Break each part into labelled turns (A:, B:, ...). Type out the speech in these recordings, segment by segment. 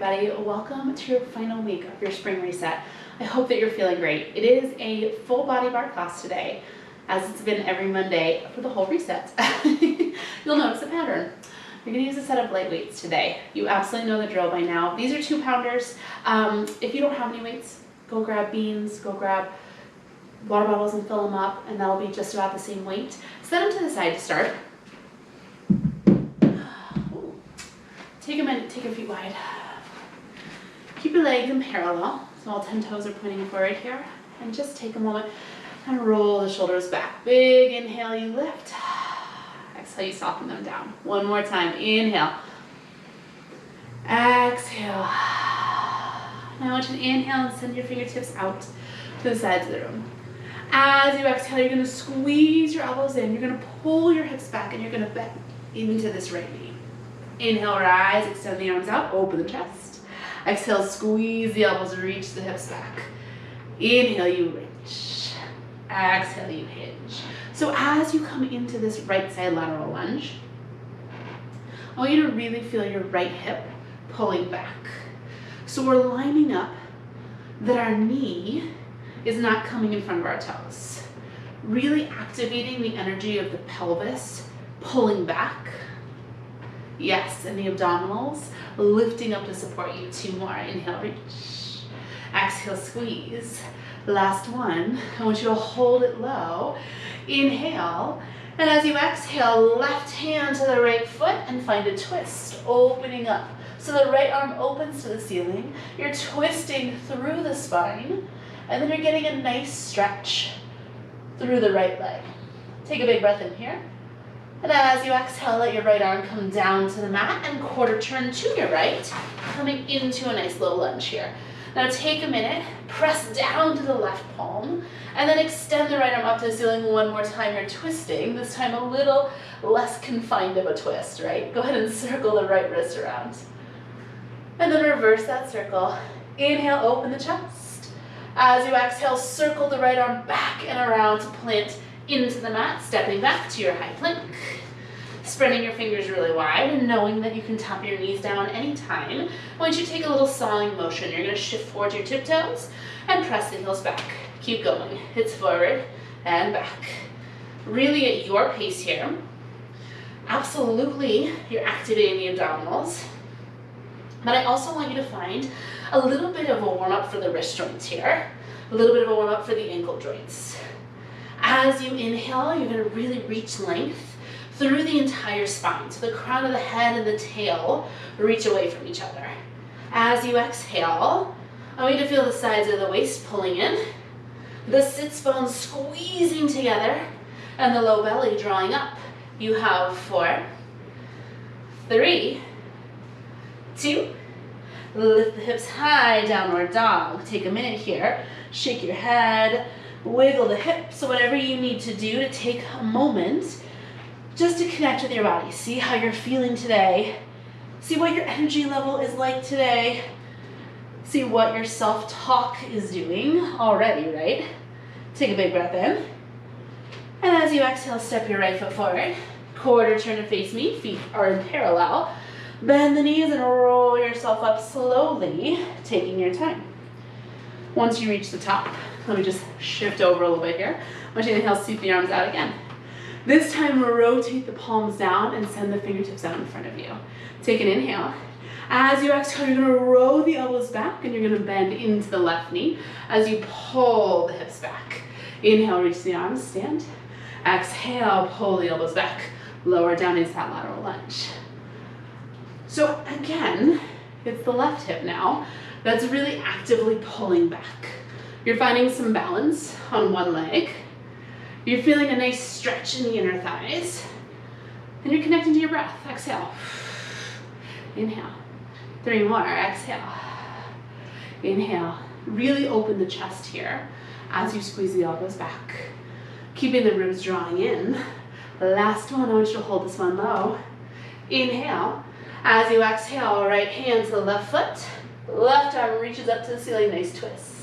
A: everybody. Welcome to your final week of your spring reset. I hope that you're feeling great. It is a full body bar class today, as it's been every Monday for the whole reset. You'll notice a pattern. You're going to use a set of light weights today. You absolutely know the drill by now. These are 2-pounders. If you don't have any weights, go grab beans, go grab water bottles and fill them up, and that'll be just about the same weight. Set them to the side to start. Take a minute, take your feet wide. Keep your legs in parallel, so all 10 toes are pointing forward here. And just take a moment and roll the shoulders back. Big inhale, you lift. Exhale, you soften them down. One more time, inhale. Exhale. Now I want you to inhale and send your fingertips out to the sides of the room. As you exhale, you're gonna squeeze your elbows in. You're gonna pull your hips back and you're gonna bend into this right knee. Inhale, rise, extend the arms out, open the chest. Exhale, squeeze the elbows, reach the hips back. Inhale, you reach. Exhale, you hinge. So as you come into this right side lateral lunge, I want you to really feel your right hip pulling back. So we're lining up that our knee is not coming in front of our toes. Really activating the energy of the pelvis, pulling back. Yes, and the abdominals, lifting up to support you. 2 more. Inhale, reach. Exhale, squeeze. Last one. I want you to hold it low. Inhale. And as you exhale, left hand to the right foot and find a twist, opening up. So the right arm opens to the ceiling. You're twisting through the spine. And then you're getting a nice stretch through the right leg. Take a big breath in here. And as you exhale, let your right arm come down to the mat and quarter turn to your right, coming into a nice low lunge here. Now take a minute, press down to the left palm, and then extend the right arm up to the ceiling one more time. You're twisting, this time a little less confined of a twist, right? Go ahead and circle the right wrist around. And then reverse that circle. Inhale, open the chest. As you exhale, circle the right arm back and around to plant into the mat, stepping back to your high plank. Spreading your fingers really wide and knowing that you can tap your knees down anytime. Once you take a little sawing motion, you're going to shift forward your tiptoes and press the heels back. Keep going. Hips forward and back. Really at your pace here. Absolutely, you're activating the abdominals. But I also want you to find a little bit of a warm-up for the wrist joints here. A little bit of a warm-up for the ankle joints. As you inhale, you're going to really reach length through the entire spine. So the crown of the head and the tail reach away from each other. As you exhale, I want you to feel the sides of the waist pulling in, the sits bones squeezing together, and the low belly drawing up. You have 4, 3, 2, lift the hips high, downward dog. Take a minute here, shake your head, wiggle the hips, so whatever you need to do to take a moment just to connect with your body. See how you're feeling today. See what your energy level is like today. See what your self-talk is doing already, right? Take a big breath in. And as you exhale, step your right foot forward. Quarter turn to face me, feet are in parallel. Bend the knees and roll yourself up slowly, taking your time. Once you reach the top, let me just shift over a little bit here. I want you to inhale, sweep the arms out again. This time, rotate the palms down and send the fingertips out in front of you. Take an inhale. As you exhale, you're gonna roll the elbows back and you're gonna bend into the left knee as you pull the hips back. Inhale, reach the arms, stand. Exhale, pull the elbows back, lower down into that lateral lunge. So again, it's the left hip now that's really actively pulling back. You're finding some balance on one leg. You're feeling a nice stretch in the inner thighs. And you're connecting to your breath. Exhale. Inhale. 3 more. Exhale. Inhale. Really open the chest here as you squeeze the elbows back. Keeping the ribs drawing in. Last one. I want you to hold this one low. Inhale. As you exhale, right hand to the left foot. Left arm reaches up to the ceiling. Nice twist.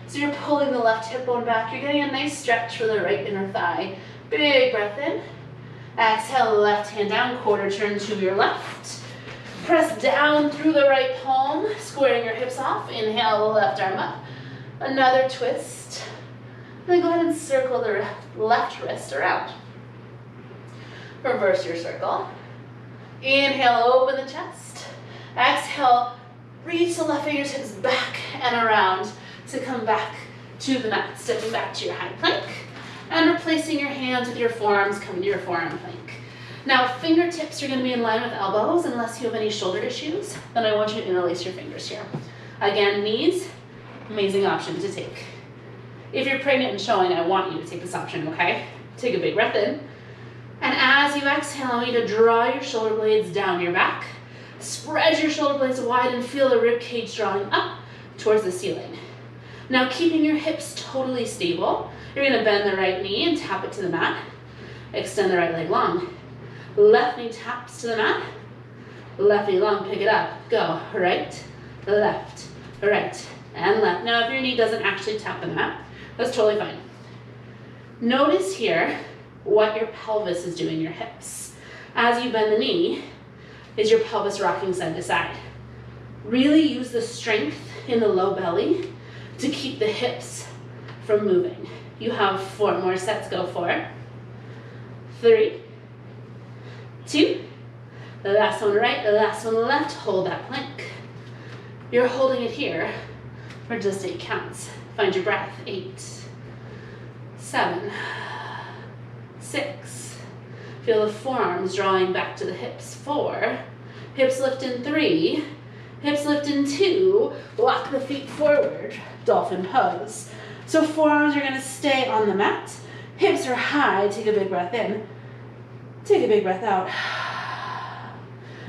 A: So you're pulling the left hip bone back. You're getting a nice stretch for the right inner thigh. Big breath in. Exhale, left hand down, quarter turn to your left. Press down through the right palm, squaring your hips off. Inhale the left arm up. Another twist. Then go ahead and circle the left wrist around. Reverse your circle. Inhale, open the chest. Exhale, reach the left fingertips back and around to come back to the mat. Stepping back to your high plank and replacing your hands with your forearms, coming to your forearm plank. Now, fingertips are going to be in line with elbows unless you have any shoulder issues. Then I want you to interlace your fingers here. Again, knees, amazing option to take. If you're pregnant and showing, I want you to take this option, okay? Take a big breath in. And as you exhale, I want you to draw your shoulder blades down your back. Spread your shoulder blades wide and feel the rib cage drawing up towards the ceiling. Now, keeping your hips totally stable, you're going to bend the right knee and tap it to the mat. Extend the right leg long. Left knee taps to the mat. Left knee long, pick it up. Go right, left, right, and left. Now, if your knee doesn't actually tap the mat, that's totally fine. Notice here what your pelvis is doing, your hips. As you bend the knee, is your pelvis rocking side to side. Really use the strength in the low belly to keep the hips from moving. You have 4 more sets. Go 4, 3, 2, the last one right, the last one left. Hold that plank. You're holding it here for just 8 counts. Find your breath. 8, 7, 6. Feel the forearms drawing back to the hips. 4, hips lift in 3, hips lift in 2, walk the feet forward, Dolphin Pose. So forearms are gonna stay on the mat, hips are high, take a big breath in, take a big breath out.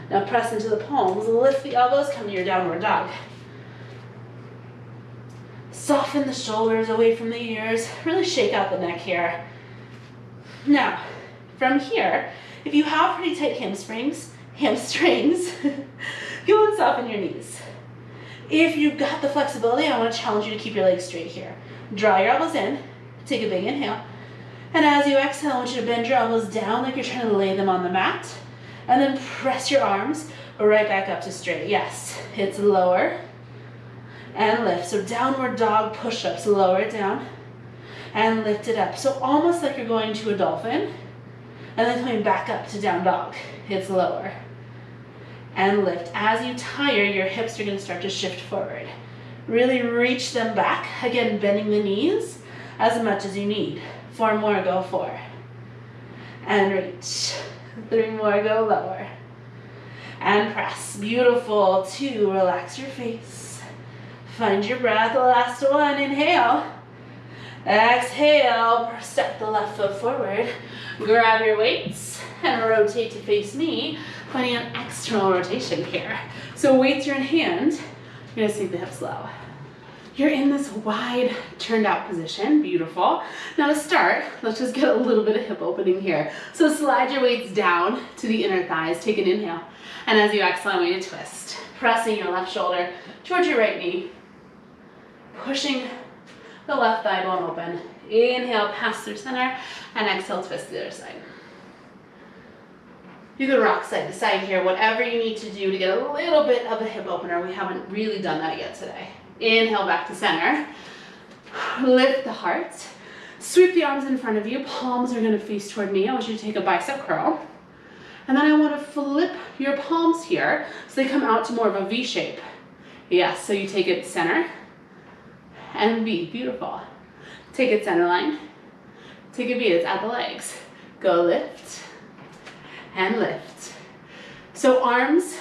A: Now press into the palms, lift the elbows, come to your downward dog. Soften the shoulders away from the ears, really shake out the neck here. Now, from here, if you have pretty tight hamstrings, go and soften your knees. If you've got the flexibility, I want to challenge you to keep your legs straight here. Draw your elbows in, take a big inhale, and as you exhale, I want you to bend your elbows down like you're trying to lay them on the mat, and then press your arms right back up to straight. Yes, it's lower and lift. So downward dog push-ups, lower it down and lift it up. So almost like you're going to a dolphin and then coming back up to down dog. It's lower and lift. As you tire, your hips are going to start to shift forward. Really reach them back. Again, bending the knees as much as you need. 4 more, go 4. And reach. 3 more, go lower. And press. Beautiful. 2, relax your face. Find your breath. Last one, inhale. Exhale, step the left foot forward. Grab your weights and rotate to face me, finding an external rotation here. So weights are in hand. You're gonna sink the hips low. You're in this wide turned out position, beautiful. Now to start, let's just get a little bit of hip opening here. So slide your weights down to the inner thighs, take an inhale. And as you exhale, I want you to twist. Pressing your left shoulder towards your right knee. Pushing the left thigh bone open. Inhale, pass through center, and exhale, twist to the other side. You can rock side to side here, whatever you need to do to get a little bit of a hip opener. We haven't really done that yet today. Inhale, back to center. Lift the heart. Sweep the arms in front of you. Palms are gonna face toward me. I want you to take a bicep curl. And then I want to flip your palms here so they come out to more of a V shape. Yes, so you take it center and V, beautiful. Take it center line. Take a V, it's at the legs. Go lift and lift. So arms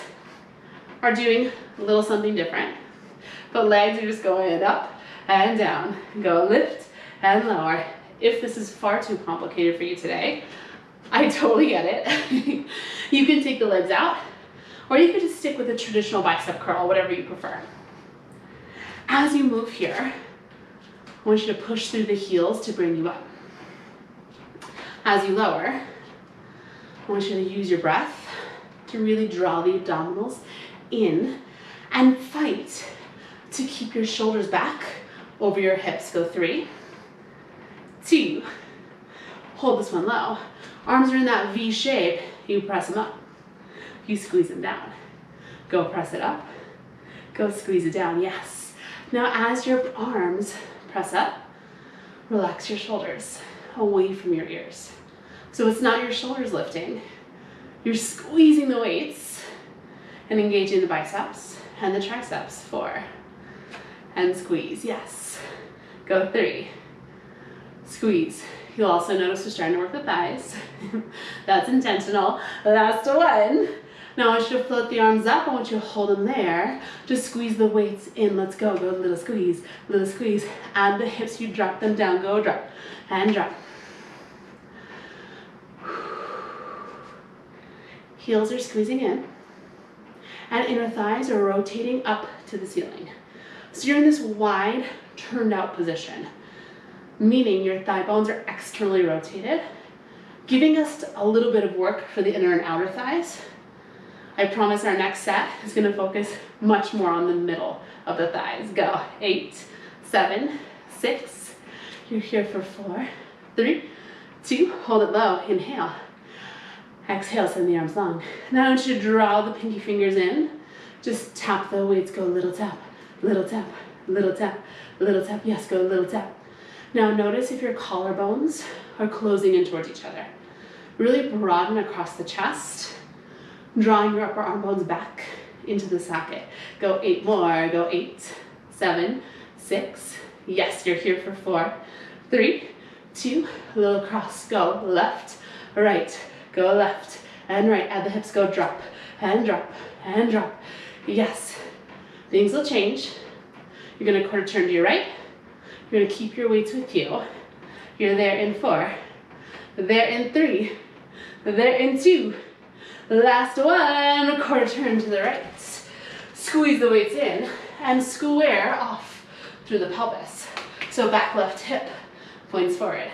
A: are doing a little something different, but legs are just going up and down. Go lift and lower. If this is far too complicated for you today, I totally get it. You can take the legs out, or you could just stick with a traditional bicep curl, whatever you prefer. As you move here, I want you to push through the heels to bring you up. As you lower, I want you to use your breath to really draw the abdominals in and fight to keep your shoulders back over your hips. Go 3, 2, hold this one low. Arms are in that V shape, you press them up, you squeeze them down. Go press it up. Go squeeze it down, yes. Now as your arms press up, relax your shoulders away from your ears. So it's not your shoulders lifting, you're squeezing the weights and engaging the biceps and the triceps. 4, and squeeze, yes. Go 3, squeeze. You'll also notice we're starting to work the thighs. That's intentional. Last 1. Now I want you to float the arms up. I want you to hold them there. Just squeeze the weights in. Let's go. Go little squeeze, and the hips, you drop them down. Go drop and drop. Heels are squeezing in, and inner thighs are rotating up to the ceiling. So you're in this wide, turned out position, meaning your thigh bones are externally rotated, giving us a little bit of work for the inner and outer thighs. I promise our next set is going to focus much more on the middle of the thighs. Go. 8, 7, 6. You're here for 4, 3, 2. Hold it low. Inhale. Exhale, send the arms long. Now I want you to draw the pinky fingers in. Just tap the weights. Go little tap, little tap, little tap, little tap. Yes, go little tap. Now notice if your collarbones are closing in towards each other. Really broaden across the chest, drawing your upper arm bones back into the socket. Go 8 more. Go 8, 7, 6. Yes, you're here for 4, 3, 2. Little cross. Go left, right. Go left and right. At the hips, go drop and drop and drop. Yes. Things will change. You're going to quarter turn to your right. You're going to keep your weights with you. You're there in 4. There in 3. There in 2. Last 1. Quarter turn to the right. Squeeze the weights in and square off through the pelvis. So back left hip points forward.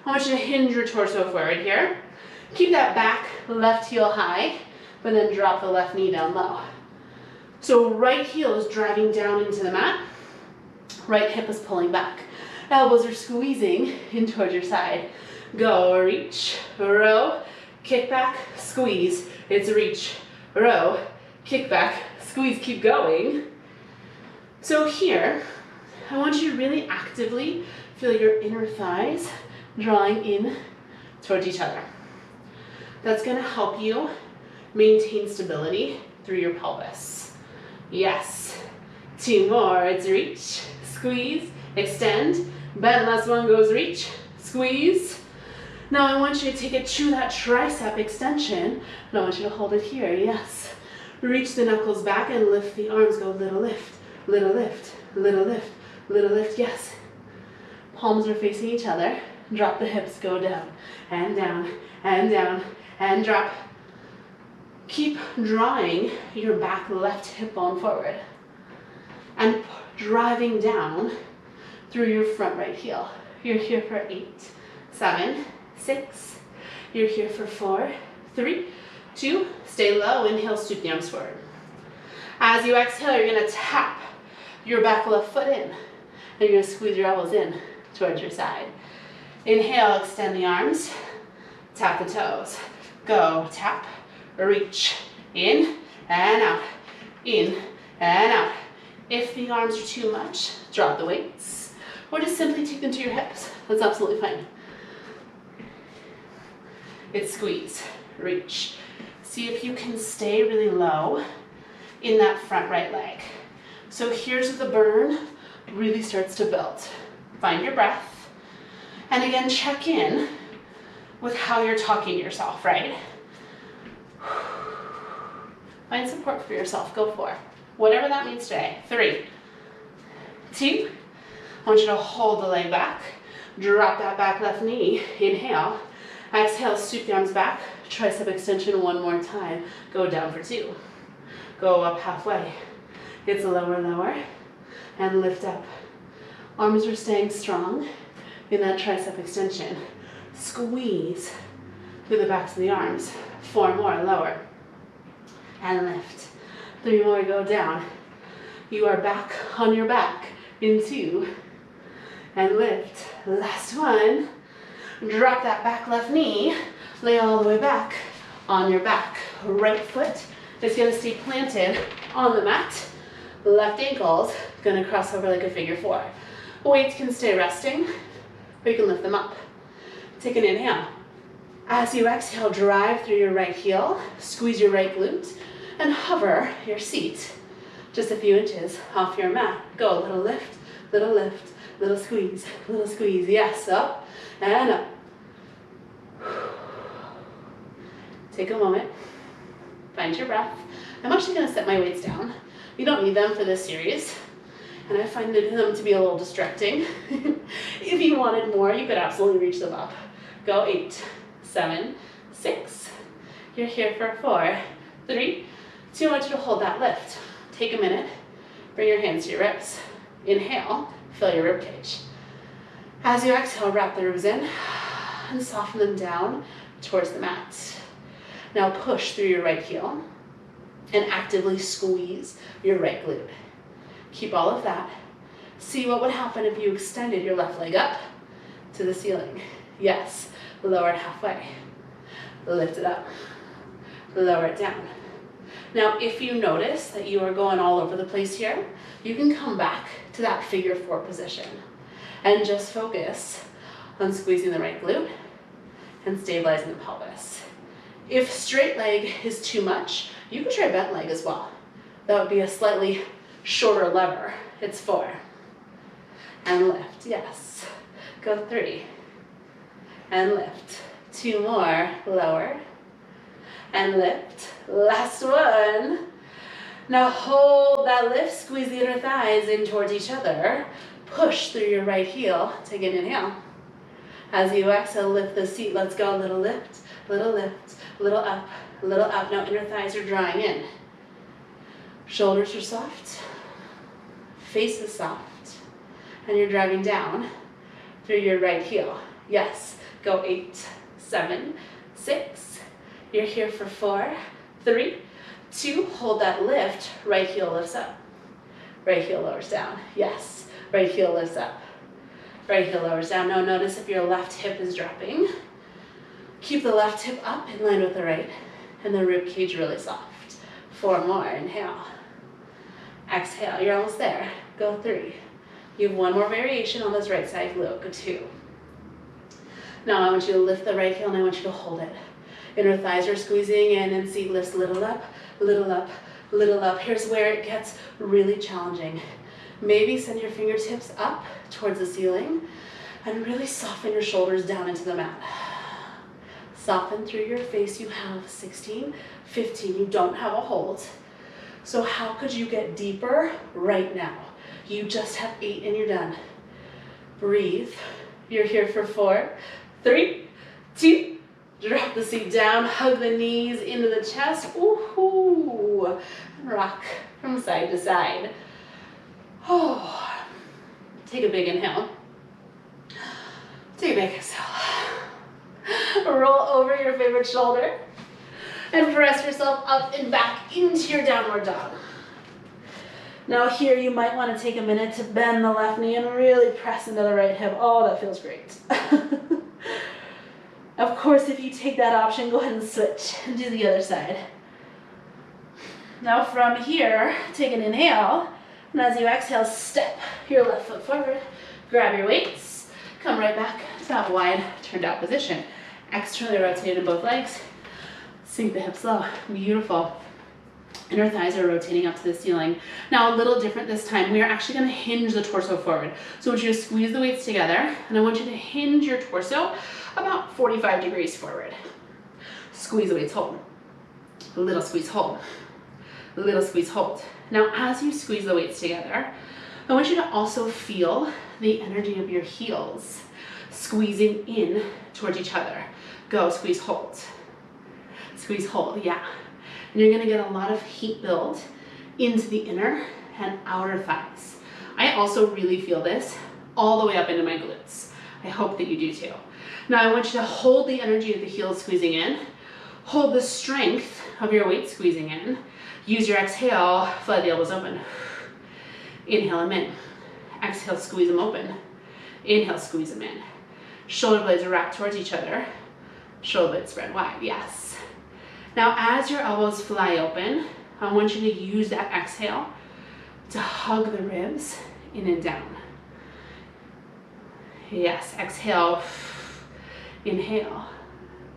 A: I want you to hinge your torso forward here. Keep that back left heel high, but then drop the left knee down low. So right heel is driving down into the mat. Right hip is pulling back. Elbows are squeezing in towards your side. Go, reach, row, kick back, squeeze. It's reach, row, kick back, squeeze. Keep going. So here, I want you to really actively feel your inner thighs drawing in towards each other. That's going to help you maintain stability through your pelvis. Yes. 2 more. It's reach, squeeze, extend, bend. Last 1 goes reach, squeeze. Now I want you to take it to that tricep extension, and I want you to hold it here. Yes. Reach the knuckles back and lift the arms. Go little lift, little lift, little lift, little lift. Yes. Palms are facing each other. Drop the hips. Go down and down and down. And drop. Keep drawing your back left hip bone forward and driving down through your front right heel. You're here for 8, 7, 6. You're here for 4, 3, 2. Stay low. Inhale, scoop the arms forward. As you exhale, you're going to tap your back left foot in, and you're going to squeeze your elbows in towards your side. Inhale, extend the arms, tap the toes. Go, tap, reach, in and out, in and out. If the arms are too much, drop the weights, or just simply take them to your hips. That's absolutely fine. It's squeeze, reach. See if you can stay really low in that front right leg. So here's where the burn really starts to build. Find your breath, and again, check in with how you're talking to yourself, right? Find support for yourself. Go for it. Whatever that means today. 3, 2. I want you to hold the leg back. Drop that back left knee. Inhale. Exhale, stoop the arms back. Tricep extension 1 more time. Go down for 2. Go up halfway. It's lower, lower. And lift up. Arms are staying strong in that tricep extension. Squeeze through the backs of the arms. 4 more, lower. And lift. 3 more, go down. You are back on your back in 2. And lift. Last 1. Drop that back left knee. Lay all the way back on your back. Right foot is going to stay planted On the mat, left ankle's gonna cross over like a figure four. Weights can stay resting, or you can lift them up. Take an inhale. As you exhale, drive through your right heel, squeeze your right glute, and hover your seat just a few inches off your mat. Go, little lift, little squeeze, yes, up and up. Take a moment, find your breath. I'm actually gonna set my weights down. You don't need them for this series, and I find them to be a little distracting. If you wanted more, you could absolutely reach them up. Go 8, 7, 6. You're here for 4, 3, 2. I want you to hold that lift. Take a minute, bring your hands to your ribs. Inhale, fill your rib cage. As you exhale, wrap the ribs in and soften them down towards the mat. Now push through your right heel and actively squeeze your right glute. Keep all of that. See what would happen if you extended your left leg up to the ceiling. Yes, lower it halfway. Lift it up, lower it down. Now, if you notice that you are going all over the place here, you can come back to that figure four position and just focus on squeezing the right glute and stabilizing the pelvis. If straight leg is too much, you can try bent leg as well. That would be a slightly shorter lever. It's 4. And lift, yes. Go 3. And lift. 2 more, lower. And lift. Last one. Now hold that lift, squeeze the inner thighs in towards each other. Push through your right heel. Take an inhale. As you exhale, lift the seat. Let's go. Little lift, little up, little up. Now inner thighs are drawing in. Shoulders are soft. Face is soft. And you're driving down through your right heel. Yes. Go 8, 7, 6. You're here for 4, 3, 2. Hold that lift. Right heel lifts up. Right heel lowers down. Yes. Right heel lifts up. Right heel lowers down. Now notice if your left hip is dropping. Keep the left hip up in line with the right. And the rib cage really soft. 4 more. Inhale. Exhale. You're almost there. Go 3. You have 1 more variation on this right side glute. Go 2. Now I want you to lift the right heel and I want you to hold it. Inner thighs are squeezing in and seat lifts little up, little up, little up. Here's where it gets really challenging. Maybe send your fingertips up towards the ceiling and really soften your shoulders down into the mat. Soften through your face. You have 16, 15. You don't have a hold. So how could you get deeper right now? You just have 8 and you're done. Breathe. You're here for 4, 3, 2. Drop the seat down, hug the knees into the chest. Ooh, rock from side to side. Oh, take a big inhale. Take a big exhale. Roll over your favorite shoulder and press yourself up and back into your downward dog. Now here you might want to take a minute to bend the left knee and really press into the right hip. Oh, that feels great. Of course, if you take that option, go ahead and switch and do the other side. Now from here, take an inhale, and as you exhale, step your left foot forward, grab your weights, come right back to that wide turned out position. Externally rotated in both legs, sink the hips low, beautiful. Inner thighs are rotating up to the ceiling. Now a little different this time, we are actually gonna hinge the torso forward. So I want you to squeeze the weights together, and I want you to hinge your torso about 45 degrees forward. Squeeze the weights, hold. A little squeeze, hold. A little squeeze, hold. Now as you squeeze the weights together, I want you to also feel the energy of your heels squeezing in towards each other. Go, squeeze, hold. Squeeze, hold, yeah. And you're gonna get a lot of heat build into the inner and outer thighs. I also really feel this all the way up into my glutes. I hope that you do too. Now I want you to hold the energy of the heels squeezing in, hold the strength of your weight squeezing in, use your exhale, fly the elbows open. Inhale them in, exhale, squeeze them open. Inhale, squeeze them in. Shoulder blades are wrapped towards each other, shoulder blades spread wide, yes. Now as your elbows fly open, I want you to use that exhale to hug the ribs in and down. Yes, exhale, inhale,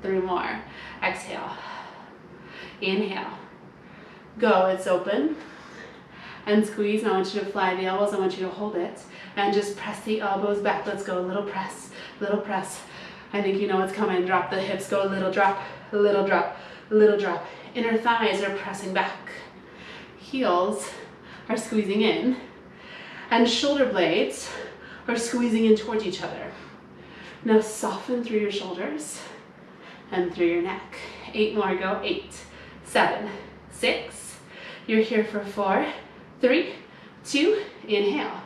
A: 3 more, exhale, inhale, go, it's open, and squeeze. And I want you to fly the elbows, I want you to hold it, and just press the elbows back. Let's go, little press, little press. I think you know what's coming. Drop the hips, go little drop, little drop, little drop. Inner thighs are pressing back. Heels are squeezing in. And shoulder blades are squeezing in towards each other. Now soften through your shoulders and through your neck. 8 more, go. 8, 7, 6. You're here for 4, 3, 2, inhale.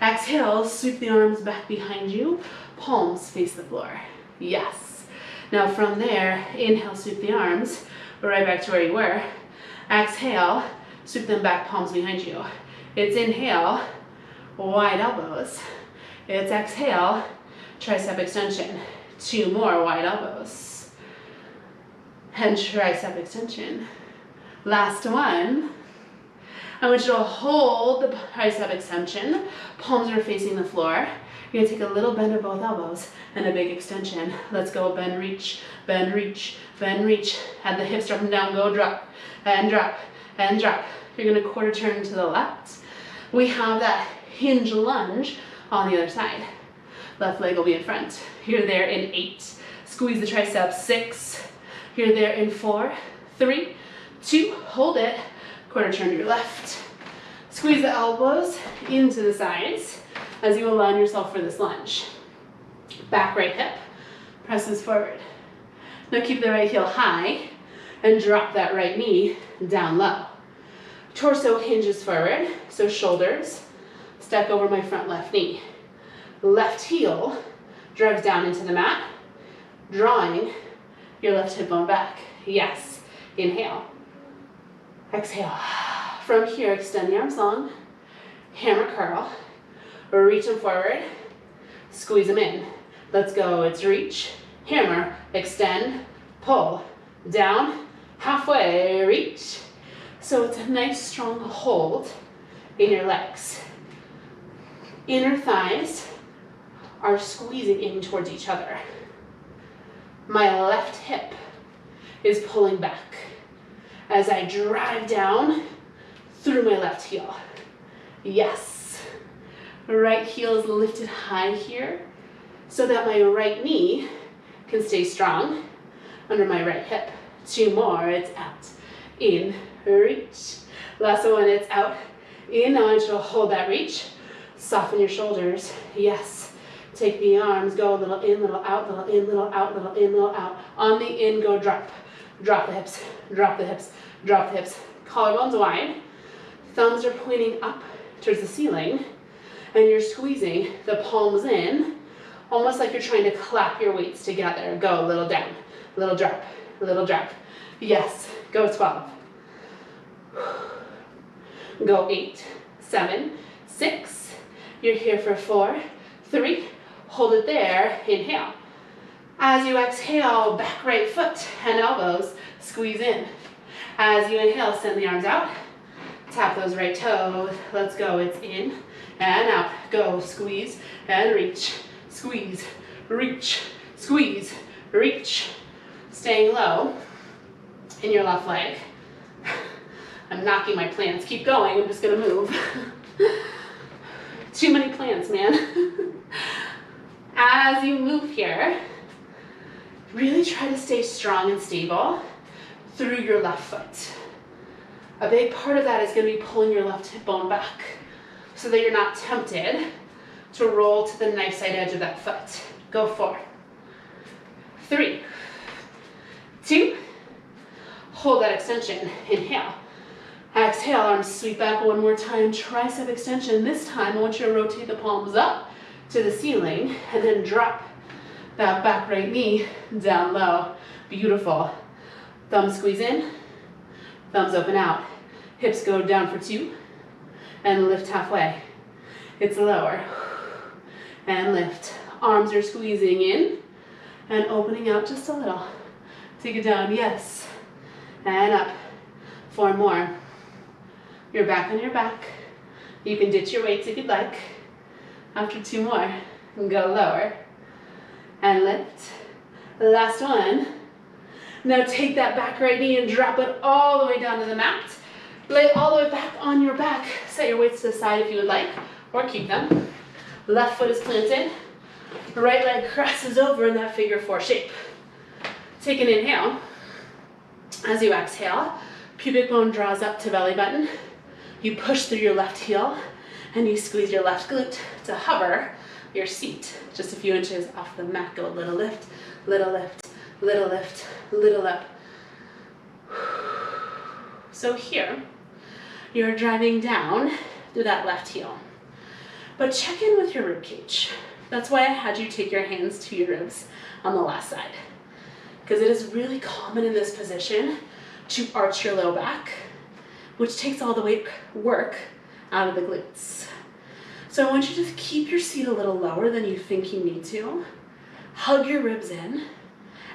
A: Exhale, sweep the arms back behind you. Palms face the floor. Yes. Now from there, inhale, sweep the arms right back to where you were. Exhale, sweep them back, palms behind you. It's inhale, wide elbows. It's exhale, tricep extension. 2 more, wide elbows. And tricep extension. Last one. I want you to hold the tricep extension. Palms are facing the floor. You're gonna take a little bend of both elbows and a big extension. Let's go, bend, reach, bend, reach, bend, reach. Have the hips dropping down, go drop, and drop, and drop. You're gonna quarter turn to the left. We have that hinge lunge on the other side. Left leg will be in front. You're there in 8. Squeeze the triceps, 6. You're there in 4, 3, 2, hold it. Quarter turn to your left. Squeeze the elbows into the sides as you align yourself for this lunge. Back right hip presses forward. Now keep the right heel high and drop that right knee down low. Torso hinges forward, so shoulders stack over my front left knee. Left heel drives down into the mat, drawing your left hip bone back. Yes, inhale. Exhale. From here, extend the arms long, hammer curl, reach them forward, squeeze them in. Let's go, it's reach, hammer, extend, pull, down, halfway, reach. So it's a nice strong hold in your legs. Inner thighs are squeezing in towards each other. My left hip is pulling back as I drive down through my left heel. Yes. Right heel is lifted high here so that my right knee can stay strong under my right hip. 2 more, it's out, in, reach. Last one, it's out, in. I want you to hold that reach. Soften your shoulders, yes. Take the arms, go a little in, little out, little in, little out, little in, little out. On the in, go drop. Drop the hips, drop the hips, drop the hips. Collarbones wide. Thumbs are pointing up towards the ceiling. And you're squeezing the palms in, almost like you're trying to clap your weights together. Go, little down, little drop, little drop. Yes, go 12. Go 8, 7, 6. You're here for 4, 3. Hold it there, inhale. As you exhale, back right foot and elbows squeeze in. As you inhale, send the arms out. Tap those right toes. Let's go, it's in and out. Go, squeeze and reach. Squeeze, reach, squeeze, reach. Staying low in your left leg. I'm knocking my plants. Keep going, I'm just gonna move. Too many plants, man. As you move here, really try to stay strong and stable through your left foot. A big part of that is going to be pulling your left hip bone back so that you're not tempted to roll to the knife side edge of that foot. Go 4, 3, 2, hold that extension, inhale. Exhale, arms sweep back one more time, tricep extension. This time I want you to rotate the palms up to the ceiling and then drop that back right knee down low. Beautiful. Thumbs squeeze in, thumbs open out. Hips go down for 2 and lift halfway. It's lower and lift. Arms are squeezing in and opening out just a little. Take it down, yes. And up. 4 more. You're back on your back. You can ditch your weights if you'd like. After 2 more, go lower and lift. Last one. Now take that back right knee and drop it all the way down to the mat. Lay it all the way back on your back. Set your weights to the side if you would like, or keep them. Left foot is planted. Right leg crosses over in that figure 4 shape. Take an inhale. As you exhale, pubic bone draws up to belly button. You push through your left heel and you squeeze your left glute to hover your seat just a few inches off the mat. Go a little lift, little lift, little lift, little up. So here, you're driving down through that left heel. But check in with your rib cage. That's why I had you take your hands to your ribs on the last side. Because it is really common in this position to arch your low back, which takes all the weight work out of the glutes. So I want you to keep your seat a little lower than you think you need to. Hug your ribs in,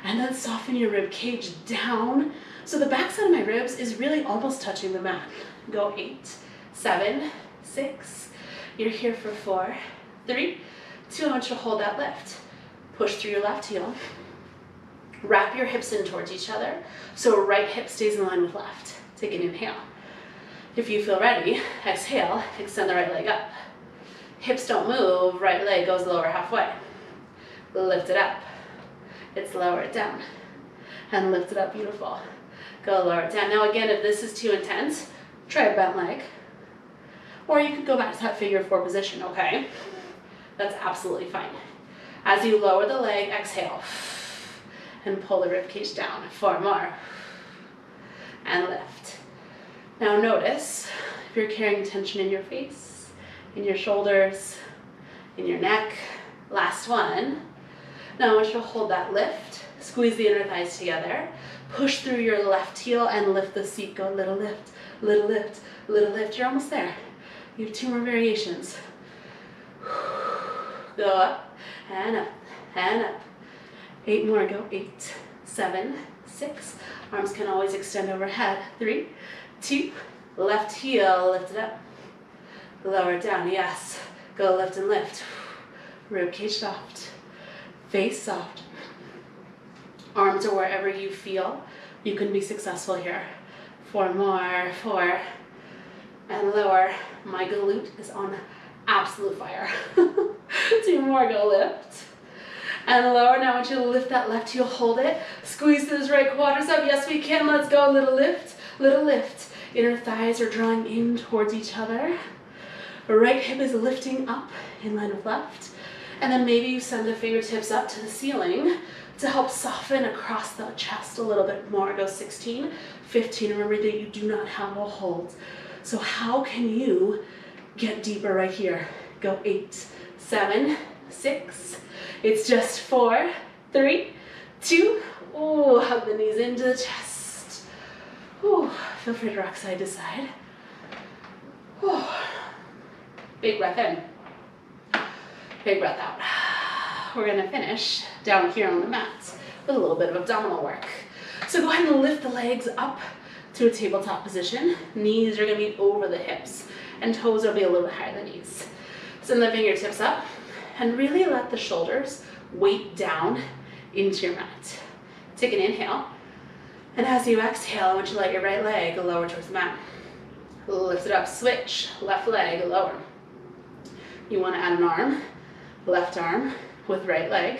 A: and then soften your rib cage down. So the backside of my ribs is really almost touching the mat. Go 8, 7, 6. You're here for 4, 3, 2. I want you to hold that lift. Push through your left heel. Wrap your hips in towards each other, so right hip stays in line with left. Take an inhale. If you feel ready, exhale, extend the right leg up. Hips don't move, right leg goes lower halfway. Lift it up. It's lower it down. And lift it up, beautiful. Go lower it down. Now again, if this is too intense, try a bent leg. Or you could go back to that figure 4 position, okay? That's absolutely fine. As you lower the leg, exhale. And pull the rib cage down. 4 more. And lift. Now notice if you're carrying tension in your face, in your shoulders, in your neck. Last one. Now I want you to hold that lift. Squeeze the inner thighs together. Push through your left heel and lift the seat. Go little lift, little lift, little lift. You're almost there. You have 2 more variations. Go up and up and up. 8 more. Go 8, 7, 6. Arms can always extend overhead. 3, 2. Left heel, lift it up. Lower it down. Yes. Go lift and lift. Rib cage soft. Face soft. Arms are wherever you feel you can be successful here. 4 more. 4. And lower. My glute is on absolute fire. 2 more. Go lift. And lower. Now I want you to lift that left heel. Hold it. Squeeze those right quadriceps. Yes, we can. Let's go. Little lift. Little lift. Inner thighs are drawing in towards each other. Right hip is lifting up in line with left. And then maybe you send the fingertips up to the ceiling to help soften across the chest a little bit more. Go 16, 15. Remember that you do not have a hold. So how can you get deeper right here? Go 8, 7, 6. It's just 4, 3, 2. Oh, hug the knees into the chest. Oh, feel free to rock side to side. Oh. Big breath in. Big breath out. We're gonna finish down here on the mat with a little bit of abdominal work. So go ahead and lift the legs up to a tabletop position. Knees are gonna be over the hips and toes will be a little bit higher than knees. Send the fingertips up and really let the shoulders weight down into your mat. Take an inhale. And as you exhale, I want you to let your right leg go lower towards the mat. Lift it up, switch, left leg lower. You want to add an arm, left arm with right leg,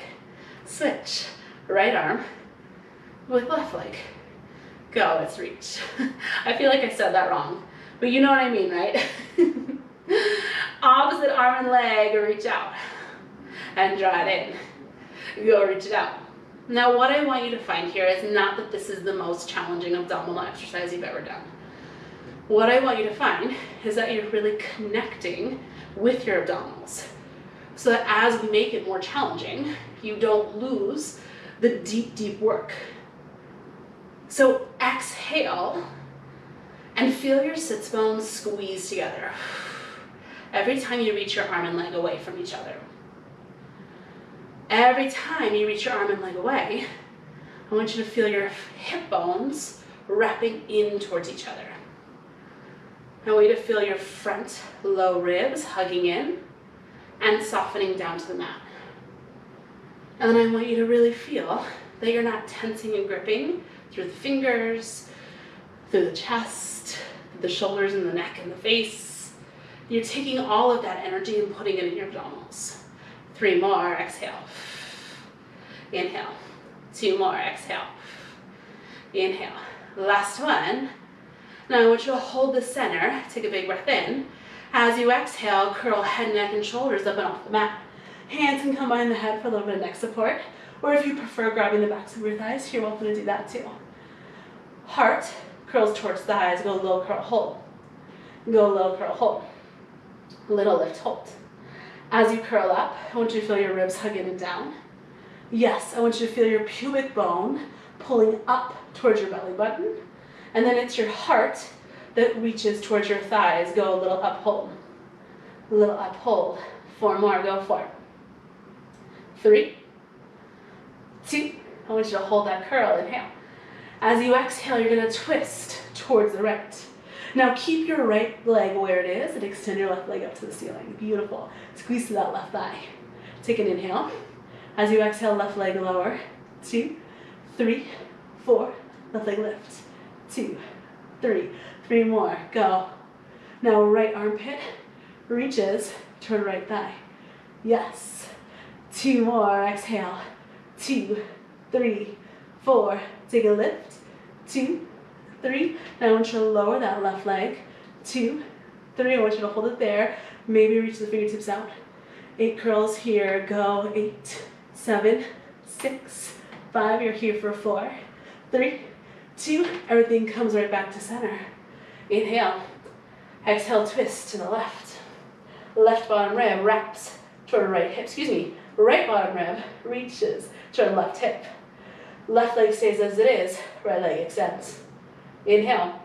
A: switch, right arm with left leg. Go, let's reach. I feel like I said that wrong, but you know what I mean, right? Opposite arm and leg, reach out and draw it in. Go, reach it out. Now what I want you to find here is not that this is the most challenging abdominal exercise you've ever done. What I want you to find is that you're really connecting with your abdominals so that as we make it more challenging, you don't lose the deep, deep work. So exhale and feel your sits bones squeeze together every time you reach your arm and leg away from each other. Every time you reach your arm and leg away, I want you to feel your hip bones wrapping in towards each other. I want you to feel your front low ribs hugging in and softening down to the mat. And then I want you to really feel that you're not tensing and gripping through the fingers, through the chest, the shoulders and the neck and the face. You're taking all of that energy and putting it in your abdominals. 3 more, exhale. Inhale. 2 more, exhale. Inhale. Last one. Now I want you to hold the center, take a big breath in. As you exhale, curl head, neck, and shoulders up and off the mat. Hands can come behind the head for a little bit of neck support, or if you prefer grabbing the backs of your thighs, you're welcome to do that too. Heart curls towards thighs, go low, curl, hold. Go low, curl, hold. Little lift, hold. As you curl up, I want you to feel your ribs hug in and down. Yes, I want you to feel your pubic bone pulling up towards your belly button. And then it's your heart that reaches towards your thighs. Go a little up, hold. A little up, hold. 4 more, go for it. 3, 2, I want you to hold that curl, inhale. As you exhale, you're gonna twist towards the right. Now keep your right leg where it is and extend your left leg up to the ceiling. Beautiful. Squeeze to that left thigh. Take an inhale. As you exhale, left leg lower. 2, 3, 4, left leg lift. 2, 3, 3 more, go. Now right armpit reaches toward right thigh. Yes. 2 more, exhale. 2, 3, 4, take a lift. 2, 3, now I want you to lower that left leg. 2, 3, I want you to hold it there. Maybe reach the fingertips out. 8 curls here, go. 8, 7, 6, 5, you're here for 4, 3, 2, everything comes right back to center. Inhale. Exhale, twist to the left. Left bottom rib wraps toward right hip, right bottom rib reaches toward left hip. Left leg stays as it is, right leg extends. Inhale.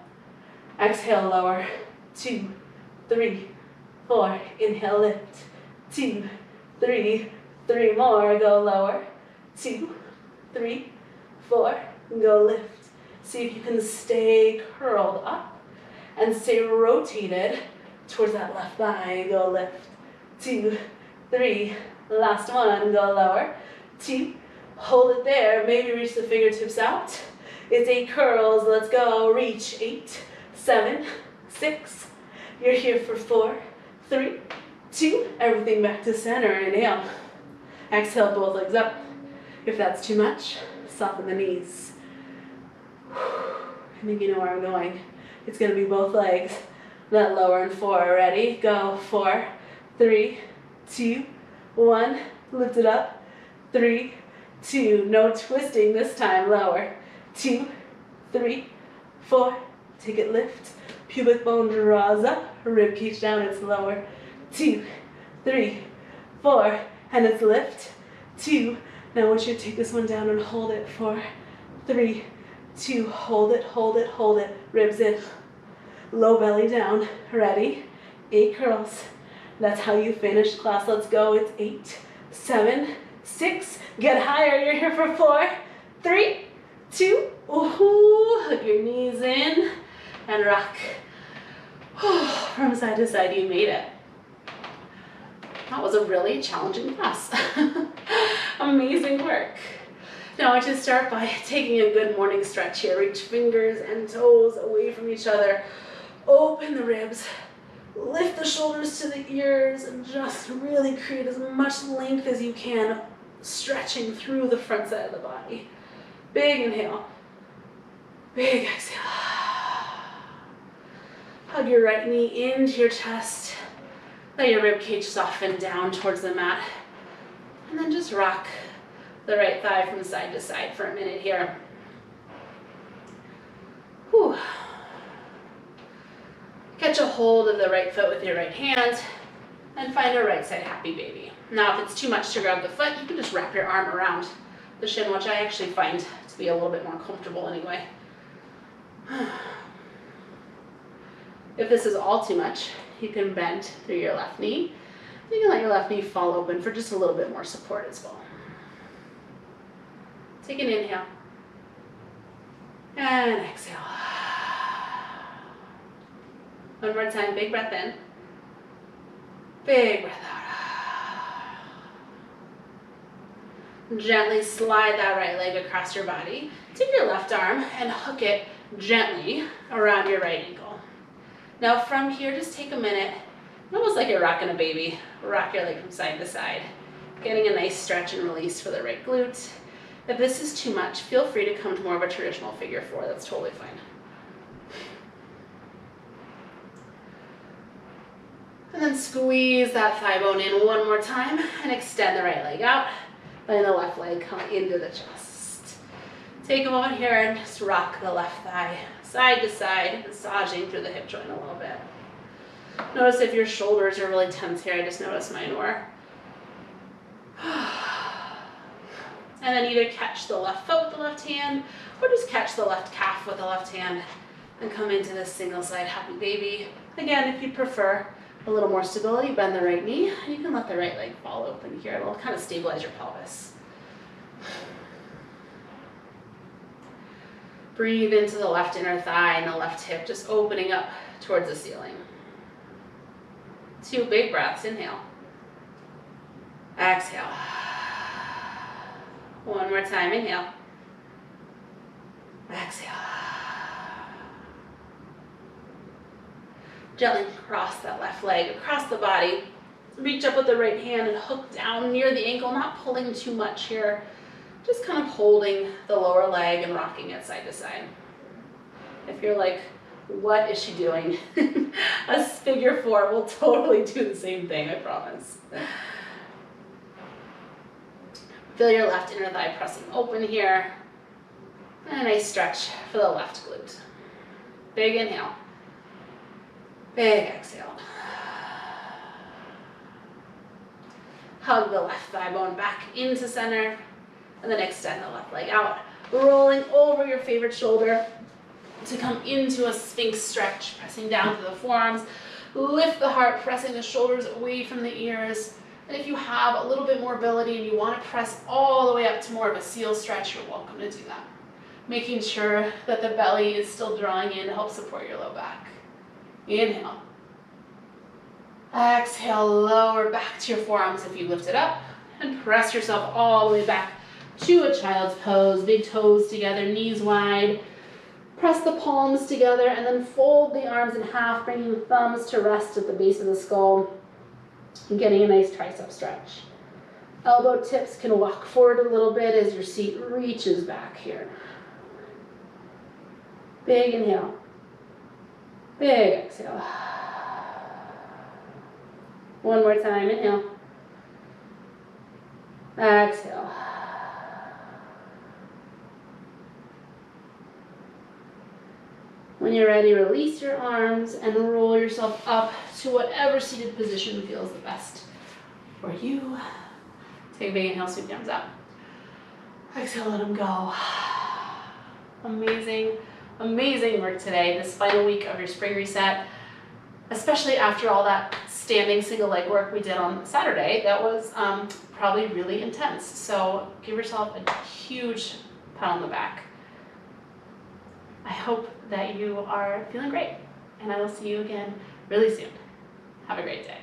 A: Exhale, lower. 2, 3, 4. Inhale, lift. 2, 3, 3 more, go lower. 2, 3, 4, go lift. See if you can stay curled up and stay rotated towards that left thigh. Go lift. 2, 3, last one, go lower. 2, hold it there, maybe reach the fingertips out. It's 8 curls, let's go, reach. 8, 7, 6, you're here for 4, 3, 2, everything back to center, inhale. Exhale, both legs up. If that's too much, soften the knees. I think you know where I'm going. It's gonna be both legs. That lower and 4, ready? Go, 4, 3, 2, 1, lift it up. 3, 2, no twisting this time, lower. 2, 3, 4, take it, lift. Pubic bone draws up, rib cage down, it's lower. 2, 3, 4, and it's lift. 2, now I want you to take this one down and hold it. 4, 3, 2, hold it, hold it, hold it. Ribs in, low belly down, ready? 8 curls. That's how you finish class. Let's go. It's 8, 7, 6. Get higher. You're here for 4, 3, 2. Ooh, hug your knees in and rock. From side to side, you made it. That was a really challenging class. Amazing work. Now I want you to start by taking a good morning stretch here. Reach fingers and toes away from each other. Open the ribs. Lift the shoulders to the ears and just really create as much length as you can, stretching through the front side of the body. Big inhale. Big exhale. Hug your right knee into your chest. Let your rib cage soften down towards the mat. And then just rock the right thigh from side to side for a minute here. Whew. Catch a hold of the right foot with your right hand and find a right side happy baby. Now, if it's too much to grab the foot, you can just wrap your arm around the shin, which I actually find to be a little bit more comfortable anyway. If this is all too much, you can bend through your left knee. You can let your left knee fall open for just a little bit more support as well. Take an inhale. And exhale. One more time, big breath in. Big breath out. Gently slide that right leg across your body. Take your left arm and hook it gently around your right ankle. Now from here, just take a minute, almost like you're rocking a baby. Rock your leg from side to side, getting a nice stretch and release for the right glute. If this is too much, feel free to come to more of a traditional figure four. That's totally fine. And then squeeze that thigh bone in one more time and extend the right leg out. Letting the left leg come into the chest. Take a moment here and just rock the left thigh side to side, massaging through the hip joint a little bit. Notice if your shoulders are really tense here. I just noticed mine were. And then either catch the left foot with the left hand or just catch the left calf with the left hand and come into this single side happy baby. Again, if you prefer a little more stability, bend the right knee, and you can let the right leg fall open here. It'll kind of stabilize your pelvis. Breathe into the left inner thigh and the left hip, just opening up towards the ceiling. 2 big breaths, inhale. Exhale. One more time, inhale. Exhale. Gently cross that left leg across the body. Reach up with the right hand and hook down near the ankle, not pulling too much here. Just kind of holding the lower leg and rocking it side to side. If you're like, what is she doing? A figure four will totally do the same thing, I promise. Feel your left inner thigh pressing open here. And a nice stretch for the left glute. Big inhale. Big exhale. Hug the left thigh bone back into center, and then extend the left leg out, rolling over your favorite shoulder to come into a sphinx stretch, pressing down through the forearms. Lift the heart, pressing the shoulders away from the ears. And if you have a little bit more ability and you want to press all the way up to more of a seal stretch, you're welcome to do that. Making sure that the belly is still drawing in to help support your low back. Inhale. Exhale, lower back to your forearms if you lift it up, and press yourself all the way back to a child's pose. Big toes together, knees wide. Press the palms together and then fold the arms in half, bringing the thumbs to rest at the base of the skull and getting a nice tricep stretch. Elbow tips can walk forward a little bit as your seat reaches back here. Big inhale. Big exhale. One more time, inhale. Exhale. When you're ready, release your arms and roll yourself up to whatever seated position feels the best for you. Take a big inhale, sweep the arms up. Exhale, let them go. Amazing, amazing work today, this final week of your spring reset, especially after all that standing single leg work we did on Saturday. That was probably really intense. So give yourself a huge pat on the back. I hope that you are feeling great, and I will see you again really soon. Have a great day.